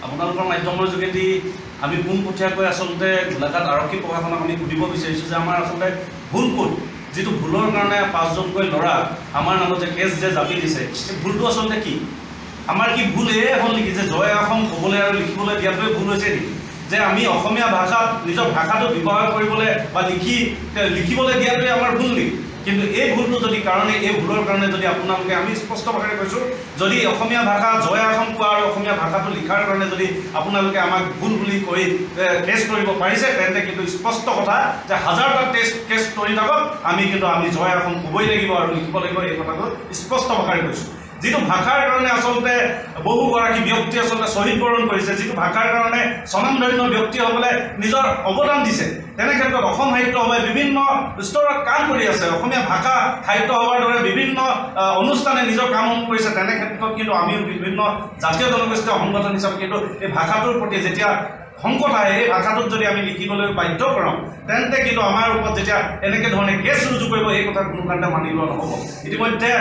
আপোনালোকৰ মাধ্যমৰ যোগেদি আমি পোনপটীয়াকৈ আচলতে গোলাঘাট আৰক্ষী প্ৰশাসনক আমি সুধিব বিচাৰিছোঁ যে আমাৰ আচলতে ভুল ক'ত, যিটো ভুলৰ কাৰণে 5জনকৈ ল'ৰা আমাৰ নামত যে কেছ যে জাপি দিছে, সেই ভুলটো আচলতে কি? আমাৰ কি ভুল এয়ে হ'ল নেকি যে জয় অসম ক'বলৈ আৰু লিখিবলৈ দিয়াটোৱে ভুল হৈছে নেকি? যে আমি অসমীয়া ভাষাত নিজৰ ভাষাটো ব্যৱহাৰ কৰিবলৈ বা লিখিবলৈ দিয়াটোৱে আমাৰ ভুল নেকি? কিন্তু এই ভুলটো যদি কাৰণে এই ভুলৰ কাৰণে যদি আপোনালোকে আমি স্পষ্ট ভাষাৰে কৈছোঁ, যদি অসমীয়া ভাষা জয় অসম কোৱা আৰু অসমীয়া ভাষাটো লিখাৰ কাৰণে যদি আপোনালোকে আমাক ভুল বুলি কৈ কেছ কৰিব পাৰিছে, তেন্তে কিন্তু স্পষ্ট কথা যে হাজাৰটা কেছ কৰি থাকক, আমি জয় অসম ক'বই লাগিব আৰু লিখিব লাগিব, এই কথাটো স্পষ্ট ভাষাৰে কৈছোঁ। যিটো ভাষাৰ কাৰণে আচলতে বহুগৰাকী ব্যক্তি আচলতে শ্বহীদ বৰণ কৰিছে, যিটো ভাষাৰ কাৰণে স্বনামধন্য ব্যক্তিসকলে নিজৰ অৱদান দিছে, তেনে ক্ষেত্ৰত অসম সাহিত্য সভাই বিভিন্ন স্তৰত কাম কৰি আছে। অসমীয়া ভাষা সাহিত্য সভাৰ দৰে বিভিন্ন অনুষ্ঠানে নিজৰ কাম কৰিছে, তেনে ক্ষেত্ৰত কিন্তু আমিও বিভিন্ন জাতীয় জনগোষ্ঠীয় সংগঠন হিচাপে কিন্তু এই ভাষাটোৰ প্ৰতি যেতিয়া সংকট আহে, এই ভাষাটোত যদি আমি লিখিবলৈ বাধ্য কৰাওঁ, তেন্তে কিন্তু আমাৰ ওপৰত যেতিয়া এনেকৈ ধৰণে কেছ ৰুজু কৰিব, এই কথা কোনো কাৰণে মানি লোৱা নহ'ব। ইতিমধ্যে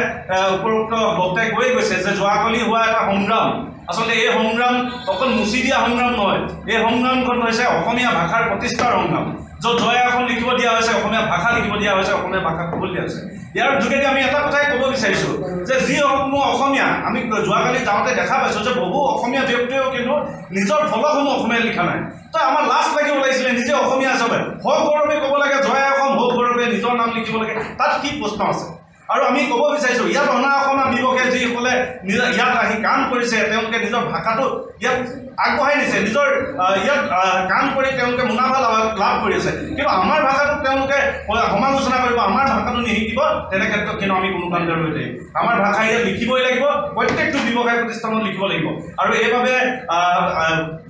উপৰোক্ত বক্তাই কৈ গৈছে যে যোৱাকালি হোৱা এটা সংগ্ৰাম, আচলতে এই সংগ্ৰাম অকল মুচি দিয়া সংগ্ৰাম নহয়, এই সংগ্ৰামখন হৈছে অসমীয়া ভাষাৰ প্ৰতিষ্ঠাৰ সংগ্ৰাম, য'ত জয় অসম লিখিব দিয়া হৈছে, অসমীয়া ভাষা লিখিব দিয়া হৈছে, অসমীয়া ভাষা ক'বলৈ দিয়া হৈছে। ইয়াৰ যোগেদি আমি এটা কথাই ক'ব বিচাৰিছোঁ যে যিসমূহ অসমীয়া, আমি যোৱাকালি যাওঁতে দেখা পাইছোঁ যে বহু অসমীয়া ব্যক্তিয়েও কিন্তু নিজৰ ফলকসমূহ অসমীয়াত লিখা নাই। তো আমাৰ লাজ লাগিব লাগিছিলে নিজে অসমীয়া হিচাপে সগৌৰৱে ক'ব লাগে জয় অসম, সগৌৰৱে নিজৰ নাম লিখিব লাগে, তাত কি প্ৰশ্ন আছে? আৰু আমি ক'ব বিচাৰিছোঁ ইয়াত অনা অসমীয়া বিপক্ষে যিসকলে ইয়াত আহি কাম কৰিছে, তেওঁলোকে নিজৰ ভাষাটো ইয়াত আগবঢ়াই নিছে, নিজৰ ইয়াত কাম কৰি তেওঁলোকে মুনাফা লাভ কৰি আছে, কিন্তু আমাৰ ভাষাটোক তেওঁলোকে সমালোচনা কৰিব, আমাৰ ভাষাটো নিশিকিব, তেনে ক্ষেত্ৰত কিন্তু আমি কোনো কাণ্ডৰ হৈ থাকিম। আমাৰ ভাষা ইয়াত লিখিবই লাগিব, প্ৰত্যেকটো ব্যৱসায় প্ৰতিষ্ঠানত লিখিব লাগিব। আৰু এইবাবে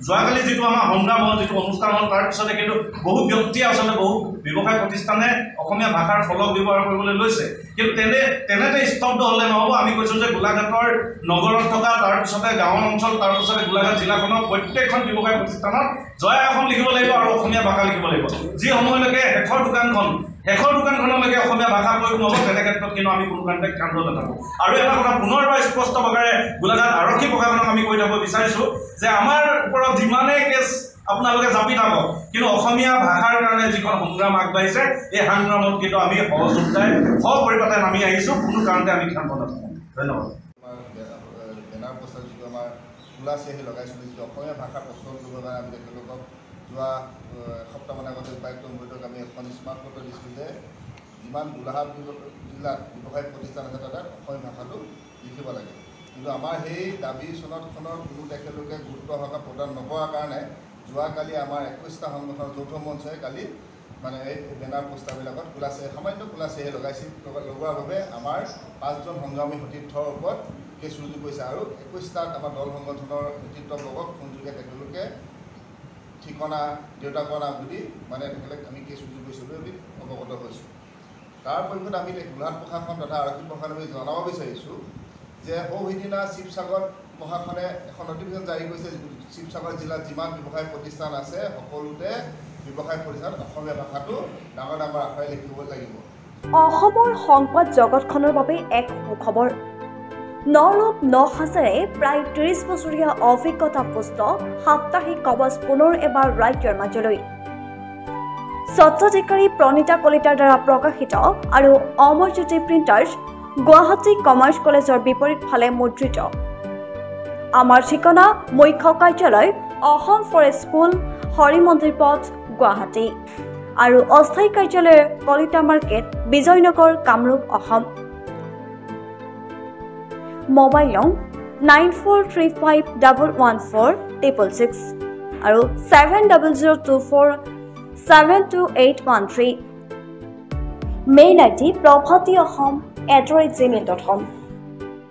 যোৱাকালি যিটো আমাৰ সংগ্ৰাম হ'ল, যিটো অনুষ্ঠান হ'ল, তাৰপিছতে কিন্তু বহু ব্যক্তিয়ে আচলতে বহু ব্যৱসায় প্ৰতিষ্ঠানে অসমীয়া ভাষাৰ ফলক ব্যৱহাৰ কৰিবলৈ লৈছে, কিন্তু তেনেতে স্তব্ধ হ'লে নহ'ব। আমি কৈছোঁ যে গোলাঘাটৰ নগৰত থকা, তাৰপিছতে গাঁৱৰ অঞ্চল, তাৰপিছতে গোলাঘাট জিলাখনৰ প্ৰত্যেকখন ব্যৱসায় প্ৰতিষ্ঠানত জয় অসম লিখিব লাগিব আৰু অসমীয়া ভাষা লিখিব লাগিব। যি সময়লৈকে শেষৰ দোকানখনলৈকে অসমীয়া ভাষা প্ৰয়োগ নহ'ব, তেনে ক্ষেত্ৰত কিন্তু আমি কোনো কাৰণতে কাণ্ড নাথাকোঁ। আৰু এটা কথা পুনৰবাৰ স্পষ্ট ভাষাৰে গোলাঘাট আৰক্ষী প্ৰশাসনক আমি কৈ থ'ব বিচাৰিছোঁ যে আমাৰ ওপৰত যিমানেই কেছ আপোনালোকে জাপি থাকক, কিন্তু অসমীয়া ভাষাৰ কাৰণে যিখন সংগ্ৰাম আগবাঢ়িছে, এই সংগ্ৰামত কিন্তু আমি সহযোগিতাই সপৰিপাতে নামি আহিছোঁ, কোনো কাৰণতে আমি ক্ষান্ত নাথাকোঁ। ধন্যবাদ। বেনাৰ প্ৰচাৰ যিটো আমাৰ ওলাইছে সেই লগাইছিলোঁ, যিটো অসমীয়া ভাষাৰ প্ৰচলন কৰিবৰ কাৰণে আমি তেখেতলোকক যোৱা এসপ্তাহমান আগতে উপায়ুক্ত মহোদয়ক আমি এখন স্মাৰক পত্ৰ দিছিলোঁ যে যিমান গোলাঘাট জিলাত ব্যৱসায়িক প্ৰতিষ্ঠান আছে তাতে অসমীয়া ভাষাটো লিখিব লাগে, কিন্তু আমাৰ সেই দাবী চনদখনৰ কোনো তেখেতলোকে গুৰুত্ব সহকাৰে প্ৰদান নকৰাৰ কাৰণে যোৱাকালি আমাৰ 21টা সংগঠনৰ যৌথ মঞ্চই কালি মানে এই বেনাৰ পোষ্টাৰবিলাকত সামান্য কোলাচেহে লগোৱাৰ বাবে আমাৰ 5জন সংগ্ৰামী সতীৰ্থৰ ওপৰত কেছ ৰুজু কৰিছে। আৰু 21টাত আমাৰ দল সংগঠনৰ নেতৃত্ববৰ্গক ফোনযোগে তেখেতলোকে ঠিকনা দেউতাকৰ নাম বুলি মানে তেখেতলোক আমি কেছ ৰুজু কৰিছিলোঁ বুলি অৱগত হৈছোঁ। তাৰ পৰিপ্ৰেক্ষিতত আমি গোলাঘাট প্ৰশাসন তথা আৰক্ষী প্ৰশাসনক জনাব বিচাৰিছোঁ যে সিদিনা শিৱসাগৰ প্ৰশাসনে এখন নটিফিকেশ্যন জাৰি কৰিছে, শিৱসাগৰ জিলাত যিমান ব্যৱসায়িক প্ৰতিষ্ঠান আছে সকলোতে ব্যৱসায়িক প্ৰতিষ্ঠান অসমীয়া ভাষাটো ডাঙৰ আখৰে লিখিব লাগিব। অসমৰ সংবাদ জগতখনৰ বাবে এক সুখবৰ। নৰূপ নসাজেৰে প্ৰায় 30 বছৰীয়া অভিজ্ঞতাপুষ্ট সাপ্তাহিক কবচ পুনৰ এবাৰ ৰাজ্যৰ মাজলৈ। স্বত্বাধিকাৰী প্ৰণীতা কলিতাৰ দ্বাৰা প্ৰকাশিত আৰু অমৰজ্যোতি প্ৰিণ্টাৰ্ছ, গুৱাহাটী কমাৰ্চ কলেজৰ বিপৰীত ফালে মুদ্ৰিত। আমাৰ ঠিকনা মুখ্য কাৰ্যালয় অসম ফৰেষ্ট স্কুল, হৰি মন্দিৰ পথ, গুৱাহাটী আৰু অস্থায়ী কাৰ্যালয় কলিতা মাৰ্কেট, বিজয়নগৰ, কামৰূপ, অসম। মোবাইল নং 9435114666 আৰু 7024722813। Mail ID probhatiahom@gmail.com।